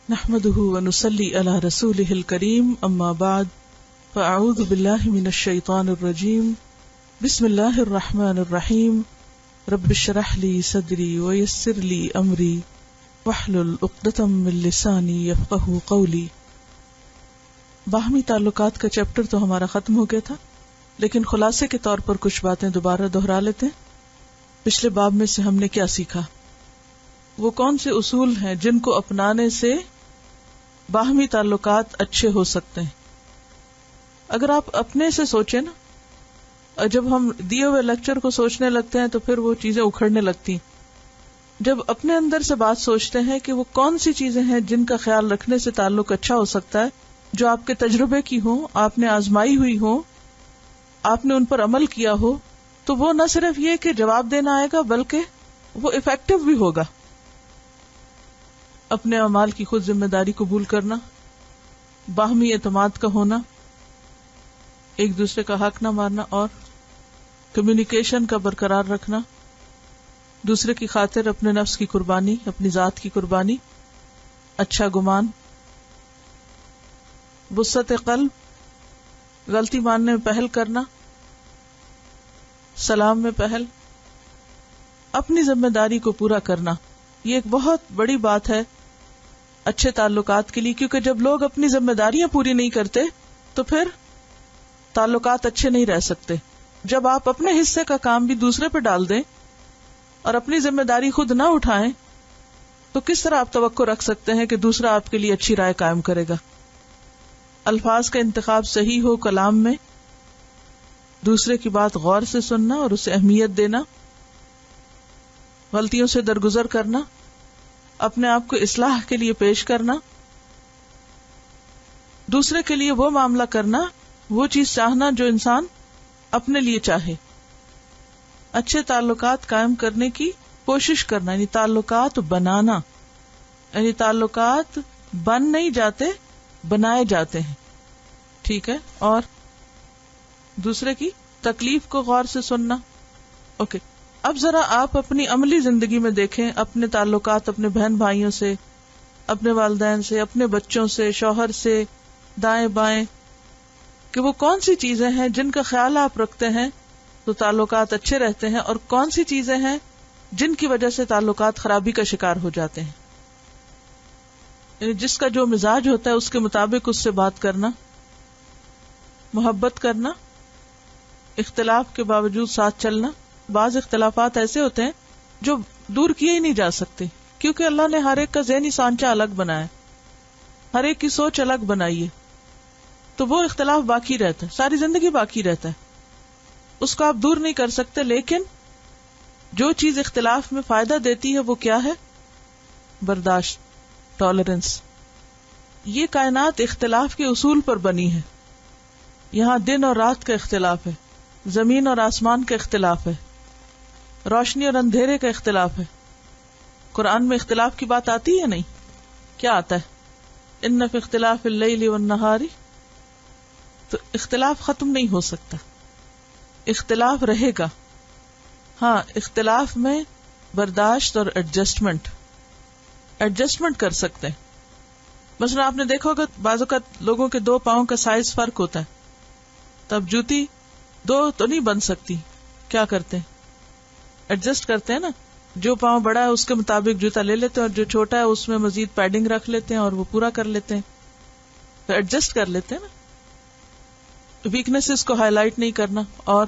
نحمده ونصلي على رسوله الكريم اما بعد فاعوذ بالله من الشيطان الرجيم بسم الله الرحمن الرحيم رب اشرح لي صدري ويسر لي امري واحلل عقدة من لساني يفقهوا قولي۔ باہمی تعلقات کا چیپٹر تو ہمارا ختم ہو گیا تھا، لیکن خلاصے کے طور پر کچھ باتیں دوبارہ دہرا لیتے ہیں۔ پچھلے باب میں سے ہم نے کیا سیکھا؟ وہ کون سے اصول ہیں جن کو اپنانے سے باہمی تعلقات اچھے ہو سکتے ہیں؟ اگر آپ اپنے سے سوچیں نا، اور جب ہم دیے ہوئے لیکچر کو سوچنے لگتے ہیں تو پھر وہ چیزیں اکھڑنے لگتی ہیں۔ جب اپنے اندر سے بات سوچتے ہیں کہ وہ کون سی چیزیں ہیں جن کا خیال رکھنے سے تعلق اچھا ہو سکتا ہے، جو آپ کے تجربے کی ہوں، آپ نے آزمائی ہوئی ہوں، آپ نے ان پر عمل کیا ہو، تو وہ نہ صرف یہ کہ جواب دینا آئے گا بلکہ وہ افیکٹو بھی ہوگا۔ اپنے اعمال کی خود ذمہ داری قبول کرنا، باہمی اعتماد کا ہونا، ایک دوسرے کا حق نہ مارنا، اور کمیونیکیشن کا برقرار رکھنا، دوسرے کی خاطر اپنے نفس کی قربانی، اپنی ذات کی قربانی، اچھا گمان، وسعت قلب، غلطی ماننے میں پہل کرنا، سلام میں پہل، اپنی ذمہ داری کو پورا کرنا۔ یہ ایک بہت بڑی بات ہے اچھے تعلقات کے لیے، کیونکہ جب لوگ اپنی ذمہ داریاں پوری نہیں کرتے تو پھر تعلقات اچھے نہیں رہ سکتے۔ جب آپ اپنے حصے کا کام بھی دوسرے پہ ڈال دیں اور اپنی ذمہ داری خود نہ اٹھائیں تو کس طرح آپ توقع رکھ سکتے ہیں کہ دوسرا آپ کے لیے اچھی رائے قائم کرے گا؟ الفاظ کا انتخاب صحیح ہو، کلام میں دوسرے کی بات غور سے سننا اور اسے اہمیت دینا، غلطیوں سے درگزر کرنا، اپنے آپ کو اصلاح کے لیے پیش کرنا، دوسرے کے لیے وہ معاملہ کرنا، وہ چیز چاہنا جو انسان اپنے لیے چاہے، اچھے تعلقات قائم کرنے کی کوشش کرنا، یعنی تعلقات بنانا، یعنی تعلقات بن نہیں جاتے، بنائے جاتے ہیں، ٹھیک ہے؟ اور دوسرے کی تکلیف کو غور سے سننا۔ اوکے، اب ذرا آپ اپنی عملی زندگی میں دیکھیں اپنے تعلقات اپنے بہن بھائیوں سے، اپنے والدین سے، اپنے بچوں سے، شوہر سے، دائیں بائیں، کہ وہ کون سی چیزیں ہیں جن کا خیال آپ رکھتے ہیں تو تعلقات اچھے رہتے ہیں، اور کون سی چیزیں ہیں جن کی وجہ سے تعلقات خرابی کا شکار ہو جاتے ہیں۔ یعنی جس کا جو مزاج ہوتا ہے اس کے مطابق اس سے بات کرنا، محبت کرنا، اختلاف کے باوجود ساتھ چلنا۔ بعض اختلافات ایسے ہوتے ہیں جو دور کیے ہی نہیں جا سکتے، کیونکہ اللہ نے ہر ایک کا ذہنی سانچہ الگ بنایا، ہر ایک کی سوچ الگ بنائی ہے، تو وہ اختلاف باقی رہتا ہے، ساری زندگی باقی رہتا ہے، اس کو آپ دور نہیں کر سکتے۔ لیکن جو چیز اختلاف میں فائدہ دیتی ہے وہ کیا ہے؟ برداشت، ٹالرنس۔ یہ کائنات اختلاف کے اصول پر بنی ہے۔ یہاں دن اور رات کا اختلاف ہے، زمین اور آسمان کا اختلاف ہے، روشنی اور اندھیرے کا اختلاف ہے۔ قرآن میں اختلاف کی بات آتی ہے نہیں؟ کیا آتا ہے؟ ان فی اختلاف اللیل والنہار۔ تو اختلاف ختم نہیں ہو سکتا، اختلاف رہے گا۔ ہاں، اختلاف میں برداشت اور ایڈجسٹمنٹ کر سکتے ہیں۔ مثلا آپ نے دیکھا ہوگا بعض اوقات لوگوں کے دو پاؤں کا سائز فرق ہوتا ہے، تب جوتی دو تو نہیں بن سکتی، کیا کرتے ہیں؟ ایڈجسٹ کرتے ہیں نا، جو پاؤں بڑا ہے اس کے مطابق جوتا لے لیتے ہیں، اور جو چھوٹا ہے اس میں مزید پیڈنگ رکھ لیتے ہیں اور وہ پورا کر لیتے ہیں، تو ایڈجسٹ کر لیتے ہیں نا۔ ویکنیسز کو ہائی لائٹ نہیں کرنا، اور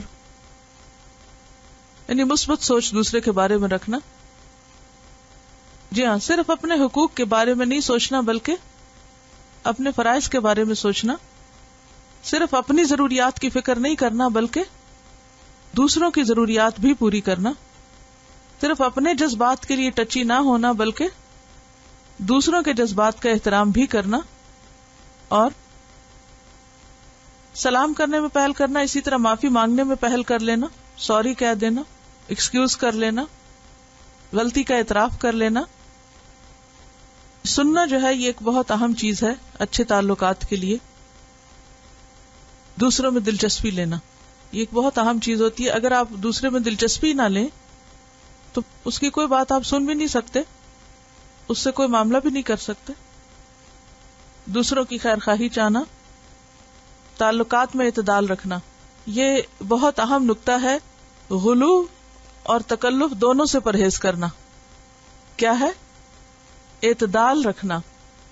یعنی مثبت سوچ دوسرے کے بارے میں رکھنا۔ جی ہاں، صرف اپنے حقوق کے بارے میں نہیں سوچنا بلکہ اپنے فرائض کے بارے میں سوچنا، صرف اپنی ضروریات کی فکر نہیں کرنا بلکہ دوسروں کی ضروریات بھی پوری کرنا، صرف اپنے جذبات کے لیے ٹچی نہ ہونا بلکہ دوسروں کے جذبات کا احترام بھی کرنا، اور سلام کرنے میں پہل کرنا، اسی طرح معافی مانگنے میں پہل کر لینا، سوری کہہ دینا، ایکسکیوز کر لینا، غلطی کا اعتراف کر لینا۔ سننا جو ہے یہ ایک بہت اہم چیز ہے اچھے تعلقات کے لیے۔ دوسروں میں دلچسپی لینا یہ ایک بہت اہم چیز ہوتی ہے۔ اگر آپ دوسرے میں دلچسپی نہ لیں تو اس کی کوئی بات آپ سن بھی نہیں سکتے، اس سے کوئی معاملہ بھی نہیں کر سکتے۔ دوسروں کی خیر خواہی چاہنا، تعلقات میں اعتدال رکھنا. یہ بہت اہم نکتہ ہے. غلو اور تکلف دونوں سے پرہیز کرنا. کیا ہے؟ اعتدال رکھنا.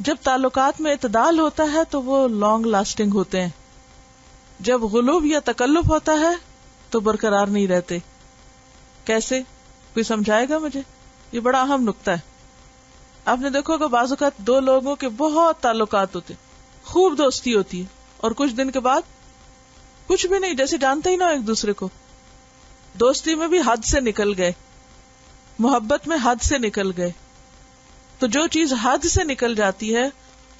جب تعلقات میں اعتدال ہوتا ہے تو وہ لانگ لاسٹنگ ہوتے ہیں. جب غلو یا تکلف ہوتا ہے تو برقرار نہیں رہتے. کیسے؟ کوئی سمجھائے گا مجھے؟ یہ بڑا اہم نکتہ ہے. آپ نے دیکھو کہ بعض اوقات دو لوگوں کے بہت تعلقات ہوتے، خوب دوستی ہوتی ہے، اور کچھ دن کے بعد کچھ بھی نہیں، جیسے جانتے ہی نہ ایک دوسرے کو. دوستی میں بھی حد سے نکل گئے، محبت میں حد سے نکل گئے. تو جو چیز حد سے نکل جاتی ہے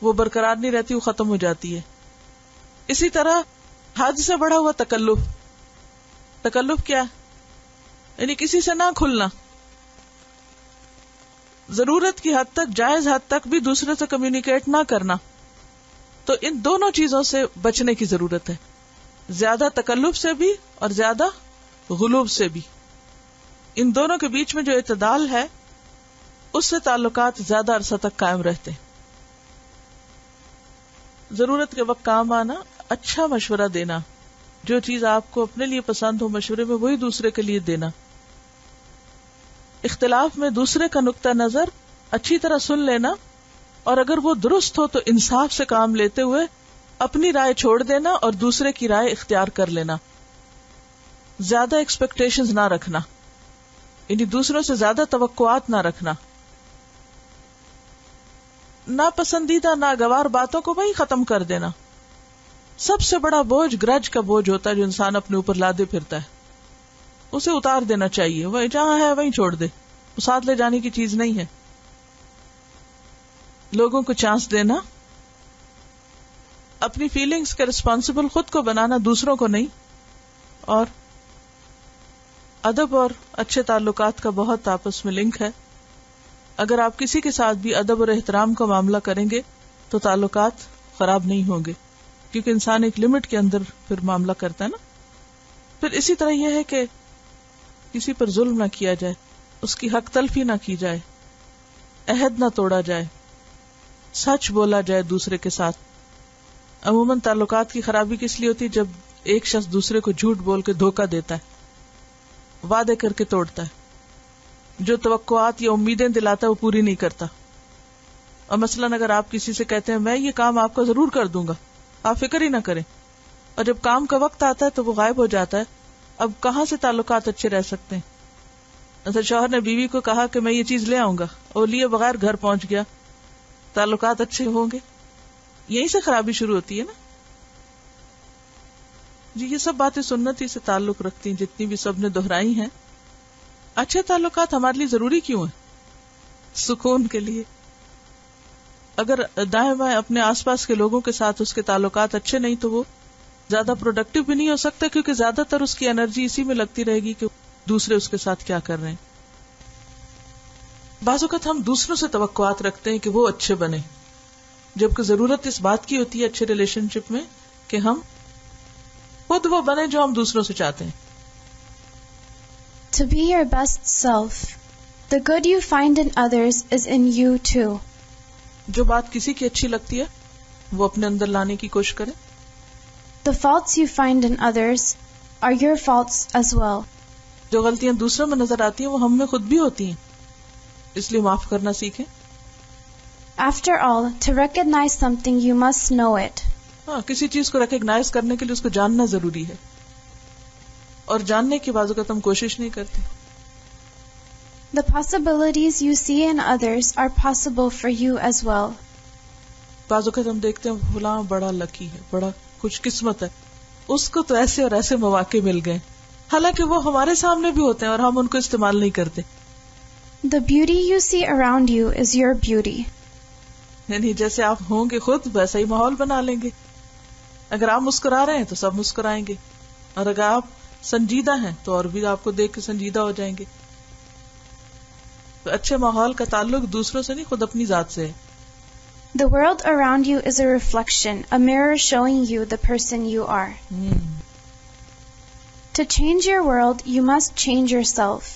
وہ برقرار نہیں رہتی، وہ ختم ہو جاتی ہے. اسی طرح حد سے بڑھا ہوا تکلف. تکلف کیا ہے؟ یعنی کسی سے نہ کھلنا، ضرورت کی حد تک، جائز حد تک بھی دوسرے سے کمیونیکیٹ نہ کرنا. تو ان دونوں چیزوں سے بچنے کی ضرورت ہے، زیادہ تکلف سے بھی اور زیادہ غلوب سے بھی. ان دونوں کے بیچ میں جو اعتدال ہے اس سے تعلقات زیادہ عرصہ تک قائم رہتے ہیں. ضرورت کے وقت کام آنا، اچھا مشورہ دینا، جو چیز آپ کو اپنے لیے پسند ہو مشورے میں وہی دوسرے کے لیے دینا. اختلاف میں دوسرے کا نقطہ نظر اچھی طرح سن لینا، اور اگر وہ درست ہو تو انصاف سے کام لیتے ہوئے اپنی رائے چھوڑ دینا اور دوسرے کی رائے اختیار کر لینا. زیادہ ایکسپیکٹیشنز نہ رکھنا، یعنی دوسروں سے زیادہ توقعات نہ رکھنا. ناپسندیدہ ناگوار باتوں کو وہی ختم کر دینا. سب سے بڑا بوجھ گرج کا بوجھ ہوتا ہے جو انسان اپنے اوپر لادے پھرتا ہے. اسے اتار دینا چاہیے، وہ جہاں ہے وہیں چھوڑ دے، وہ ساتھ لے جانے کی چیز نہیں ہے. لوگوں کو چانس دینا، اپنی فیلنگز کے رسپانسبل خود کو بنانا، دوسروں کو نہیں. اور ادب اور اچھے تعلقات کا بہت آپس میں لنک ہے. اگر آپ کسی کے ساتھ بھی ادب اور احترام کا معاملہ کریں گے تو تعلقات خراب نہیں ہوں گے، کیونکہ انسان ایک لمٹ کے اندر پھر معاملہ کرتا ہے نا. پھر اسی طرح یہ ہے کہ کسی پر ظلم نہ کیا جائے، اس کی حق تلفی نہ کی جائے، عہد نہ توڑا جائے، سچ بولا جائے دوسرے کے ساتھ. عموماً تعلقات کی خرابی کس لیے ہوتی ہے؟ جب ایک شخص دوسرے کو جھوٹ بول کے دھوکہ دیتا ہے، وعدے کر کے توڑتا ہے، جو توقعات یا امیدیں دلاتا ہے وہ پوری نہیں کرتا. اور مثلاً اگر آپ کسی سے کہتے ہیں میں یہ کام آپ کا ضرور کر دوں گا، آپ فکر ہی نہ کریں، اور جب کام کا وقت آتا ہے تو وہ غائب ہو جاتا ہے، اب کہاں سے تعلقات اچھے رہ سکتے ہیں؟ مثلا شوہر نے بیوی کو کہا کہ میں یہ چیز لے آؤں گا، اور لیے بغیر گھر پہنچ گیا، تعلقات اچھے ہوں گے؟ یہیں سے خرابی شروع ہوتی ہے نا. جی یہ سب باتیں سنتی سے تعلق رکھتی ہیں، جتنی بھی سب نے دہرائی ہیں. اچھے تعلقات ہمارے لیے ضروری کیوں ہیں؟ سکون کے لیے. اگر دائیں بائیں اپنے آس پاس کے لوگوں کے ساتھ اس کے تعلقات اچھے نہیں تو وہ زیادہ پروڈکٹیو بھی نہیں ہو سکتا، کیونکہ زیادہ تر اس کی انرجی اسی میں لگتی رہے گی کہ دوسرے اس کے ساتھ کیا کر رہے ہیں. بعض اوقات ہم دوسروں سے توقعات رکھتے ہیں کہ وہ اچھے بنے، جبکہ ضرورت اس بات کی ہوتی ہے اچھے ریلیشن شپ میں کہ ہم خود وہ بنے جو ہم دوسروں سے چاہتے ہیں. To be your best self. The good you find in others is in you too. جو بات کسی کی اچھی لگتی ہے وہ اپنے اندر لانے کی کوشش کریں. The faults you find in others are your faults as well. جو غلطیاں دوسروں میں نظر آتی ہیں وہ ہم میں خود بھی ہوتی ہیں، اس لیے معاف کرنا سیکھیں. After all, to recognize something you must know it. ہاں، کسی چیز کو ریکگنائز کرنے کے لیے اس کو جاننا ضروری ہے، اور جاننے کی بعض اوقات ہم کوشش نہیں کرتے. The possibilities you see in others are possible for you as well. بعض اوقات ہم دیکھتے ہیں فلاں بڑا لکی ہے، بڑا خوش قسمت ہے، اس کو تو ایسے اور ایسے مواقع مل گئے، حالانکہ وہ ہمارے سامنے بھی ہوتے ہیں اور ہم ان کو استعمال نہیں کرتے. The beauty you see around you is your beauty. یعنی جیسے آپ ہوں گے خود ویسا ہی ماحول بنا لیں گے. اگر آپ مسکرا رہے ہیں تو سب مسکرائیں گے، اور اگر آپ سنجیدہ ہیں تو اور بھی آپ کو دیکھ کے سنجیدہ ہو جائیں گے. تو اچھے ماحول کا تعلق دوسروں سے نہیں، خود اپنی ذات سے ہے. The world around you is a reflection, a mirror showing you the person you are. To change your world, you must change yourself.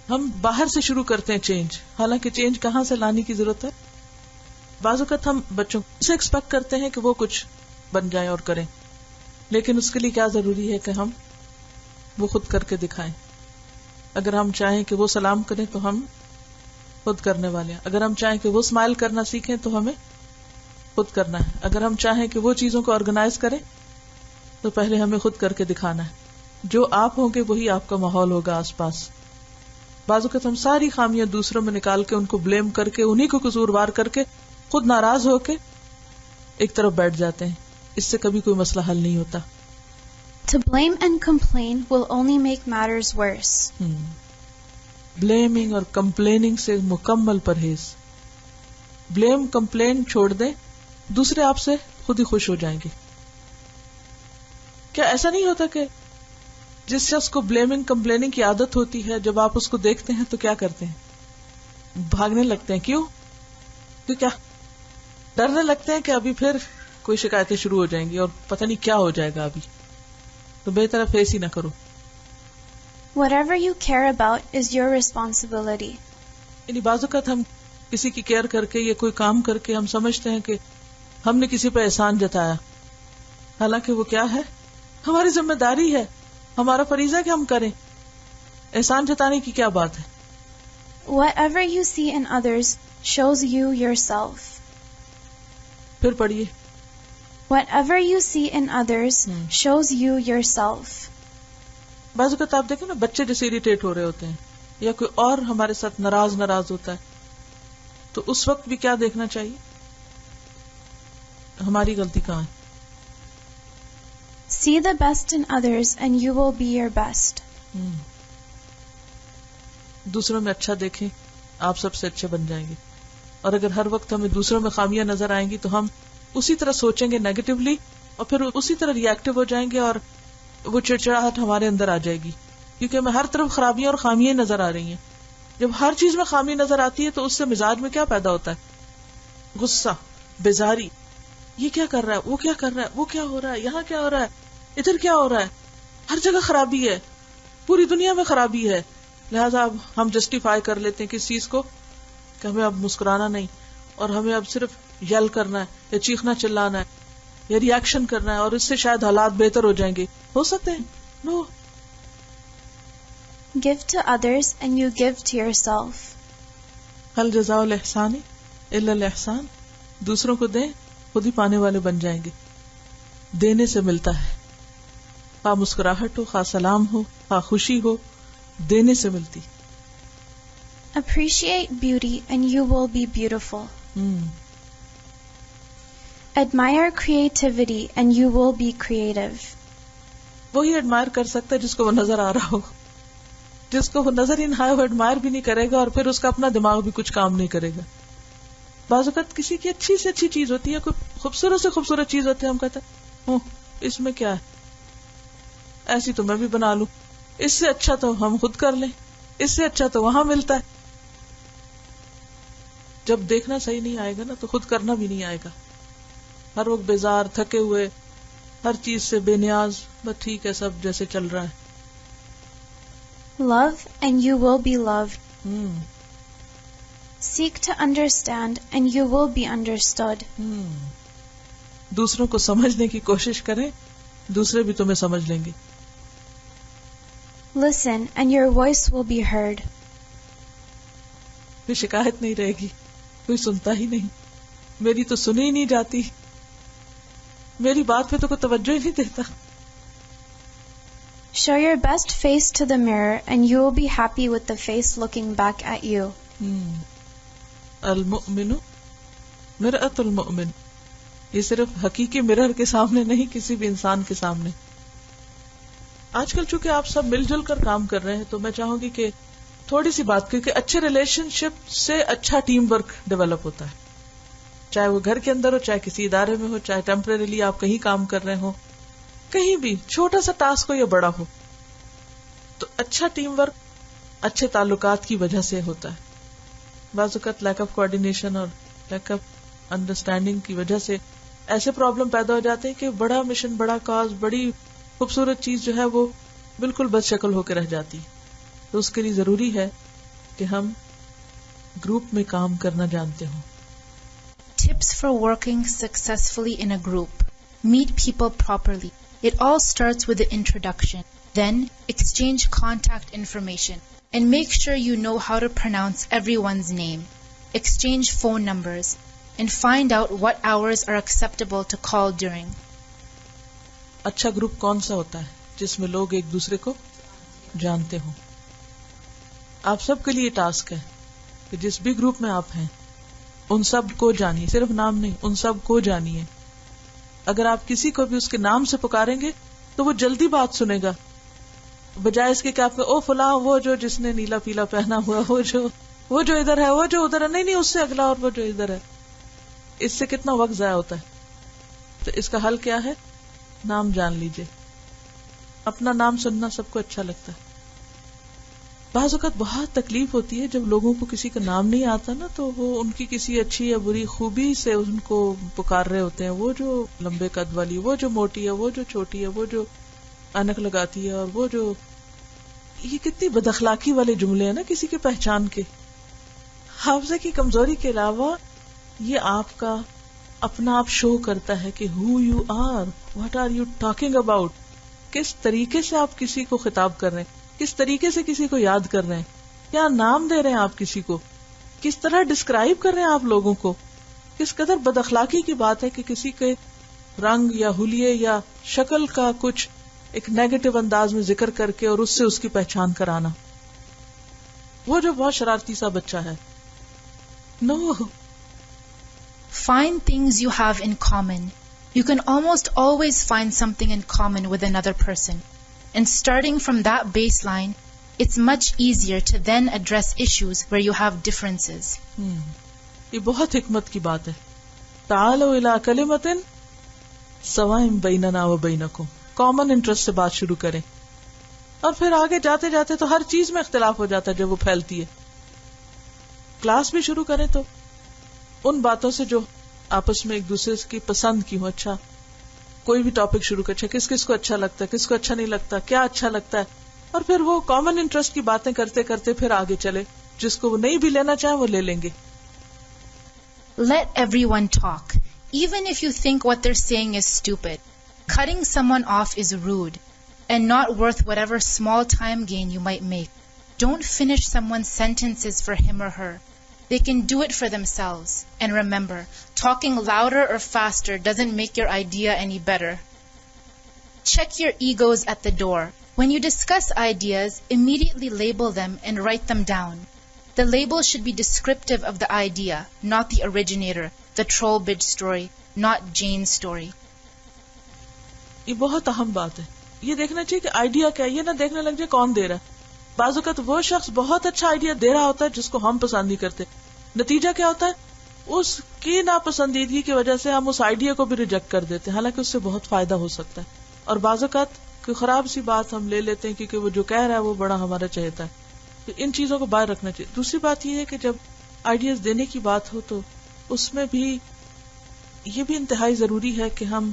ہم باہر سے شروع کرتے ہیں چینج، حالانکہ چینج کہاں سے لانے کی ضرورت ہے؟ بعض اوقات ہم بچوں سے ایکسپیکٹ کرتے ہیں کہ وہ کچھ بن جائیں اور کریں، لیکن اس کے لیے کیا ضروری ہے کہ ہم وہ خود کر کے دکھائیں. اگر ہم چاہیں کہ وہ سلام کریں تو ہم خود کرنے والے ہیں. اگر ہم چاہیں کہ وہ اسمائل کرنا سیکھیں تو ہمیں خود کرنا ہے. اگر ہم چاہیں کہ وہ چیزوں کو آرگنائز کریں تو پہلے ہمیں خود کر کے دکھانا ہے. جو آپ ہوں گے وہی آپ کا ماحول ہوگا آس پاس. بعض اوقات ہم ساری خامیاں دوسروں میں نکال کے ان کو بلیم کر کے انہی کو قصوروار کر کے خود ناراض ہو کے ایک طرف بیٹھ جاتے ہیں. اس سے کبھی کوئی مسئلہ حل نہیں ہوتا. To blame and complain will only make matters worse. Blaming اور کمپلیننگ سے مکمل پرہیز. بلیم کمپلین چھوڑ دیں، دوسرے آپ سے خود ہی خوش ہو جائیں گے. کیا ایسا نہیں ہوتا کہ جس شخص کو بلیمنگ کمپلیننگ کی عادت ہوتی ہے جب آپ اس کو دیکھتے ہیں تو کیا کرتے ہیں؟ بھاگنے لگتے ہیں. کیوں؟ کیا ڈرنے لگتے ہیں کہ ابھی پھر کوئی شکایتیں شروع ہو جائیں گی اور پتہ نہیں کیا ہو جائے گا ابھی، تو بہتر ہے فیس ہی نہ کرو. Whatever you care about is your responsibility. یعنی بعض اوقات ہم کسی کی کیئر کر کے یا کوئی کام کر کے ہم سمجھتے ہیں کہ ہم نے کسی پہ احسان جتایا، حالانکہ وہ کیا ہے؟ ہماری ذمہ داری ہے، ہمارا فریضہ ہے کہ ہم کریں. احسان جتانے کی کیا بات ہے؟ Whatever you see in others shows you yourself. پھر پڑھیے. Whatever you see in others shows you yourself. بعض اوقات آپ دیکھیں نا بچے جیسے اریٹیٹ ہو رہے ہوتے ہیں یا کوئی اور ہمارے ساتھ ناراض ہوتا ہے، تو اس وقت بھی کیا دیکھنا چاہیے؟ ہماری غلطی کہاں ہے؟ See the best in others and you will be your best. دوسروں میں اچھا دیکھیں، آپ سب سے اچھے بن جائیں گے. اور اگر ہر وقت ہمیں دوسروں میں خامیاں نظر آئیں گی تو ہم اسی طرح سوچیں گے نیگیٹولی اور پھر اسی طرح ری ایکٹیو ہو جائیں گے اور وہ چڑچڑاہٹ ہمارے اندر آ جائے گی، کیونکہ ہمیں ہر طرف خرابیاں اور خامیاں نظر آ رہی ہیں. جب ہر چیز میں خامی نظر آتی ہے تو اس سے مزاج میں کیا پیدا ہوتا ہے؟ غصہ، بیزاری. یہ کیا کر رہا ہے، وہ کیا کر رہا ہے، وہ کیا ہو رہا ہے، یہاں کیا ہو رہا ہے، ادھر کیا ہو رہا ہے، ہر جگہ خرابی ہے، پوری دنیا میں خرابی ہے. لہذا اب ہم جسٹیفائی کر لیتے ہیں کس چیز کو کہ ہمیں اب مسکرانا نہیں اور ہمیں اب صرف یل کرنا ہے یا چیخنا چلانا ہے یا ری ایکشن کرنا ہے اور اس سے شاید حالات بہتر ہو جائیں گے. ہو سکتے ہیں؟ نو. Give to others and you give to yourself. هل جزاء الاحسان الا الاحسان. دوسروں کو دیں، خود ہی پانے والے بن جائیں گے. دینے سے ملتا ہے، خواہ مسکراہٹ ہو، خواہ سلام ہو، خواہ خوشی ہو، دینے سے ملتی. Appreciate beauty and you will be beautiful. Admire creativity and you will be creative. وہی ایڈمائر کر سکتا ہے جس کو وہ نظر آ رہا ہو. جس کو وہ نظر ہی نہ آئے وہ ایڈمائر بھی نہیں کرے گا اور پھر اس کا اپنا دماغ بھی کچھ کام نہیں کرے گا. بعض اوقات کسی کی اچھی سے اچھی چیز ہوتی ہے، کوئی خوبصورت سے خوبصورت چیز ہوتی ہے، ہم کہتے ہیں اس میں کیا ہے، ایسی تو میں بھی بنا لوں، اس سے اچھا تو ہم خود کر لیں، اس سے اچھا تو وہاں ملتا ہے. جب دیکھنا صحیح نہیں آئے گا نا تو خود کرنا بھی نہیں آئے گا. ہر وقت بیزار، تھکے ہوئے، ہر چیز سے بے نیاز، بس ٹھیک ہے سب جیسے چل رہا ہے. Love and you will be loved. Seek to understand and you will be understood. دوسروں کو سمجھنے کی کوشش کریں، دوسرے بھی تمہیں سمجھ لیں گے. Listen and your voice will be heard. کوئی شکایت نہیں رہے گی، کوئی سنتا ہی نہیں، میری تو سنی ہی نہیں جاتی، میری بات پہ تو کوئی توجہ ہی نہیں دیتا. Show your best face to the mirror and you will be happy with the face looking back at you. المؤمن مرآۃ المؤمن. یہ صرف حقیقی مرر کے سامنے نہیں، کسی بھی انسان کے سامنے. آج کل چونکہ آپ سب مل جل کر کام کر رہے ہیں تو میں چاہوں گی کہ تھوڑی سی بات، کیونکہ اچھے ریلیشن شپ سے اچھا ٹیم ورک ڈیولپ ہوتا ہے، چاہے وہ گھر کے اندر ہو، چاہے کسی ادارے میں ہو، چاہے ٹیمپریریلی آپ کہیں کام کر رہے ہو، کہیں بھی چھوٹا سا ٹاسک ہو یا بڑا ہو، تو اچھا ٹیم ورک اچھے تعلقات کی وجہ سے ہوتا ہے. بعض اوقات لیک آف کوآرڈینیشن اور لیک آف انڈرسٹینڈنگ کی وجہ سے ایسے پرابلم پیدا ہو جاتے ہیں کہ بڑا مشن، بڑا کاز، بڑی خوبصورت چیز جو ہے وہ بالکل بد شکل ہو کے رہ جاتی. تو اس کے لیے ضروری ہے کہ ہم گروپ میں کام کرنا جانتے ہوں. Tips for working successfully in a group. Meet people properly. It all starts with the introduction. Then exchange contact information and make sure you know how to pronounce everyone's name. Exchange phone numbers and find out what hours are acceptable to call during. اچھا group کون سا ہوتا ہے؟ جس میں لوگ ایک دوسرے کو جانتے ہوں. آپ سب کے لیے ٹاسک ہے کہ جس بھی گروپ میں آپ ہیں ان سب کو جانیے، صرف نام نہیں، ان سب کو جانیے. اگر آپ کسی کو بھی اس کے نام سے پکاریں گے تو وہ جلدی بات سنے گا، بجائے اس کے کہ آپ او فلاں، وہ جو جس نے نیلا پیلا پہنا ہوا، وہ جو ادھر ہے، وہ جو ادھر ہے، نہیں اس سے اگلا، اور وہ جو ادھر ہے. اس سے کتنا وقت ضائع ہوتا ہے. تو اس کا حل کیا ہے؟ نام جان لیجئے. اپنا نام سننا سب کو اچھا لگتا ہے. بعض اوقات بہت تکلیف ہوتی ہے جب لوگوں کو کسی کا نام نہیں آتا نا، تو وہ ان کی کسی اچھی یا بری خوبی سے ان کو پکار رہے ہوتے ہیں. وہ جو لمبے قد والی، وہ جو موٹی ہے، وہ جو چھوٹی ہے، وہ جو اینک لگاتی ہے، اور وہ جو، یہ کتنی بد اخلاقی والے جملے ہیں نا کسی کی پہچان کے. حافظہ کی کمزوری کے علاوہ یہ آپ کا اپنا آپ شو کرتا ہے کہ who you are, what are you talking about. کس طریقے سے آپ کسی کو خطاب کر رہے ہیں، کس طریقے سے کسی کو یاد کر رہے ہیں، کیا نام دے رہے ہیں آپ کسی کو، کس طرح ڈسکرائب کر رہے ہیں آپ لوگوں کو. کس قدر بد اخلاقی کی بات ہے کہ کسی کے رنگ یا حلیے یا شکل کا کچھ ایک نیگیٹو انداز میں ذکر کر کے اور اس سے اس کی پہچان کرانا. وہ جو بہت شرارتی سا بچہ ہے. نو. Find things you have in common. You can almost always find something in common with another person. And starting from that baseline, it's much easier to then address issues where you have differences. یہ بہت حکمت کی بات ہے. تعالوا الى کلمۃ سواء بیننا وبینکم. Common interest سے بات شروع کریں، اور پھر آگے جاتے جاتے تو ہر چیز میں اختلاف ہو جاتا ہے جب وہ پھیلتی ہے. کلاس بھی شروع کریں تو ان باتوں سے جو آپس میں ایک دوسرے کی پسند کی ہو. اچھا کوئی بھی ٹاپک شروع کر، کس کس کو اچھا لگتا ہے، کس کو اچھا نہیں لگتا، کیا اچھا لگتا ہے، اور پھر وہ کامن انٹرسٹ کی باتیں کرتے کرتے پھر آگے چلے. جس کو وہ نہیں بھی لینا چاہے وہ لے لیں گے. Let everyone talk, even if you think what they're saying is stupid. Cutting someone off is rude and not worth whatever small time gain you might make. Don't finish someone's sentences for him or her. They can do it for themselves. And remember, talking louder or faster doesn't make your idea any better. Check your egos at the door. When you discuss ideas, immediately label them and write them down. The label should be descriptive of the idea, not the originator, the troll bitch story, not Jane's story. یہ بہت اہم بات ہے. یہ دیکھنا چاہیے کہ idea کیا ہے، یہ نہ دیکھنے لگ جائے کون دے رہا ہے. بعض اوقات وہ شخص بہت اچھا آئیڈیا دے رہا ہوتا ہے جس کو ہم پسند نہیں کرتے. نتیجہ کیا ہوتا ہے؟ اس کی ناپسندیدگی کی وجہ سے ہم اس آئیڈیا کو بھی ریجیکٹ کر دیتے ہیں، حالانکہ اس سے بہت فائدہ ہو سکتا ہے. اور بعض اوقات کوئی خراب سی بات ہم لے لیتے ہیں کیونکہ وہ جو کہہ رہا ہے وہ بڑا ہمارا چہتا ہے. تو ان چیزوں کو باہر رکھنا چاہیے. دوسری بات یہ ہے کہ جب آئیڈیاز دینے کی بات ہو تو اس میں بھی یہ بھی انتہائی ضروری ہے کہ ہم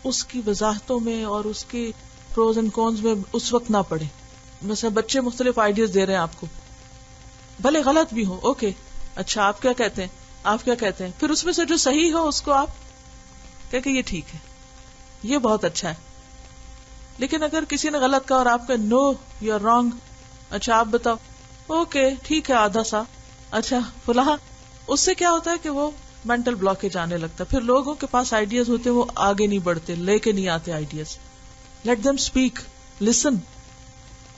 اس کی وضاحتوں میں اور اس کے پروز اینڈ کونز میں اس وقت نہ پڑے. مثلا بچے مختلف آئیڈیاز دے رہے ہیں آپ کو، بھلے غلط بھی ہو، اوکے اچھا آپ کیا کہتے ہیں، آپ کیا کہتے ہیں، پھر اس میں سے جو صحیح ہو اس کو آپ کہہ کہ یہ ٹھیک ہے، یہ بہت اچھا ہے. لیکن اگر کسی نے غلط کہا اور آپ کا نو یو آر رانگ، اچھا آپ بتاؤ، اوکے ٹھیک ہے آدھا سا، اچھا فلاں، اس سے کیا ہوتا ہے کہ وہ مینٹل بلاکیج آنے لگتا ہے. پھر لوگوں کے پاس آئیڈیاز ہوتے وہ آگے نہیں بڑھتے، لے کے نہیں آتے ideas. Let them speak, listen.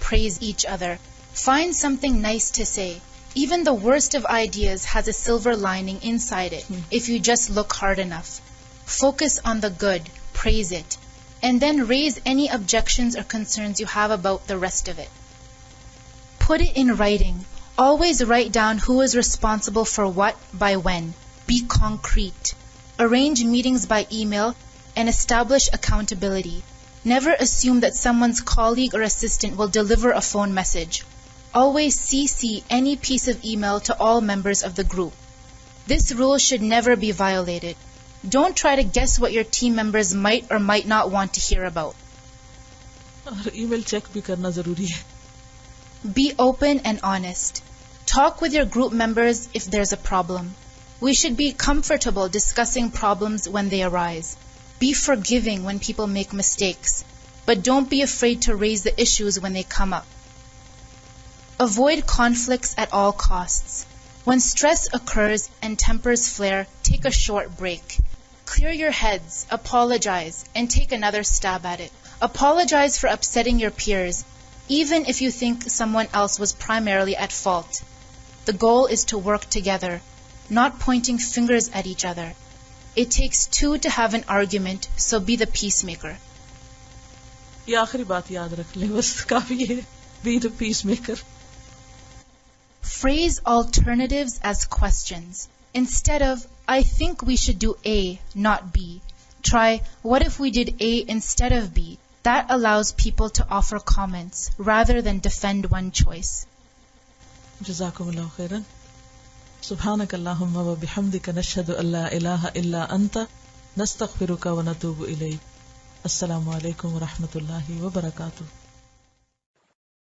Praise each other. Find something nice to say. Even the worst of ideas has a silver lining inside it if you just look hard enough. Focus on the good, praise it, and then raise any objections or concerns you have about the rest of it. Put it in writing. Always write down who is responsible for what by when. Be concrete. Arrange meetings by email and establish accountability. Never assume that someone's colleague or assistant will deliver a phone message. Always CC any piece of email to all members of the group. This rule should never be violated. Don't try to guess what your team members might or might not want to hear about. اور ای mail check بھی کرنا ضروری ہے. Be open and honest. Talk with your group members if there's a problem. We should be comfortable discussing problems when they arise. Be forgiving when people make mistakes, but don't be afraid to raise the issues when they come up. Avoid conflicts at all costs. When stress occurs and tempers flare, take a short break. Clear your heads, apologize, and take another stab at it. Apologize for upsetting your peers, even if you think someone else was primarily at fault. The goal is to work together, not pointing fingers at each other. It takes two to have an argument, so be the peacemaker. یہ آخری بات یاد رکھ لیں, بس کافی ہے. Be the peacemaker. Phrase alternatives as questions. Instead of, I think we should do A, not B, try, what if we did A instead of B? That allows people to offer comments rather than defend one choice. جزاکم اللہ خیرا. سبحانک اللہم و بحمدک نشہد ان لا الہ الا انت نستغفرک و نتوب الیک. السلام علیکم و رحمۃ اللہ وبرکاتہ.